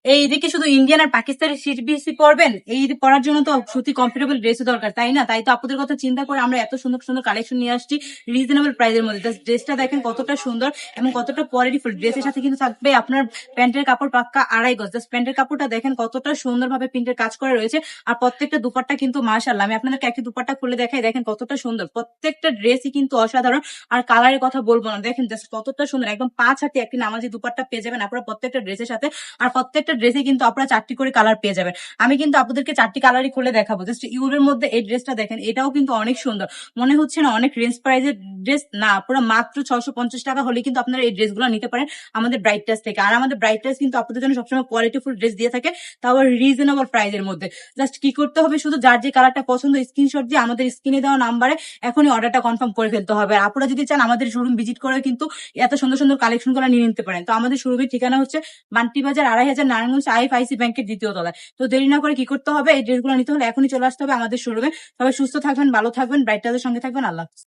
এই ঈদে শুধু ইন্ডিয়ান আর পাকিস্তানি সিবিএসই পরবেন? এই ঈদে পরার জন্য তো সত্যি কমফোর্টেবল ড্রেসও দরকার, তাই না? তাই তো আপুদের কথা চিন্তা করে আমরা এত সুন্দর সুন্দর কালেকশন নিয়ে আসছি রিজনেবল প্রাইসের মধ্যে। জাস্ট ড্রেসটা দেখেন কতটা সুন্দর এবং কতটা কোয়ালিটিফুল। ড্রেসের সাথে কিন্তু থাকবে আপনার প্যান্টের কাপড় পাক্কা 2.5 গজ। জাস্ট প্যান্টের কাপড়টা দেখেন কতটা সুন্দর ভাবে প্রিন্টের কাজ করা রয়েছে। আর প্রত্যেকটা দুপাট্টা কিন্তু মাশাআল্লাহ, আমি আপনাদেরকে একটি দুপাট্টা খুলে দেখাই, দেখেন কতটা সুন্দর। প্রত্যেকটা ড্রেসই কিন্তু অসাধারণ। আর কালারের কথা বলবো না, দেখেন জাস্ট কতটা সুন্দর, একদম 5 হাতে একটি নামাজি দুপাট্টা পেয়ে যাবেন আপনারা প্রত্যেকটা ড্রেসের সাথে। আর প্রত্যেকটা ড্রেসে কিন্তু আপনারা 4টি করে কালার পেয়ে যাবেন। আমি কিন্তু আপনাদেরকে 4টি কালারই খুলে দেখাবো। জাস্ট ইউরের মধ্যে এই ড্রেসটা দেখেন, এটাও কিন্তু অনেক সুন্দর। মনে হচ্ছে না অনেক রেঞ্জ প্রাইজের ড্রেস? না, পুরো মাত্র 650 টাকা হলে কিন্তু আপনারা এই ড্রেসগুলো নিতে পারেন আমাদের ব্রাইট টাচ থেকে। আর আমাদের ব্রাইট টাচ কিন্তু আপনাদের জন্য সবসময় কোয়ালিটিফুল ড্রেস দিয়ে থাকে, তাও রিজনেবল প্রাইজের মধ্যে। জাস্ট কি করতে হবে, শুধু যার যে কালারটা পছন্দ স্ক্রিনশট দিয়ে আমাদের স্ক্রিনে দেওয়া নাম্বারে এখনই অর্ডারটা কনফার্ম করে ফেলতে হবে। আর আপনারা যদি চান আমাদের শোরুম ভিজিট করে কিন্তু এত সুন্দর সুন্দর কালেকশন গুলো নিয়ে নিতে পারেন। তো আমাদের শোরুমের ঠিকানা হচ্ছে বান্টি বাজার 2.5 নারায়ণগঞ্জ আইএফআইসি ব্যাংকের 2য় তলায়। তো দেরি না করে কি করতে হবে, এই ড্রেসগুলো নিতে হলে এখনই চলে আসতে হবে আমাদের শোরুমে। সবাই সুস্থ থাকবেন, ভালো থাকবেন, ব্রাইট টাচের সঙ্গে থাকবেন। আল্লাহ হাফেজ।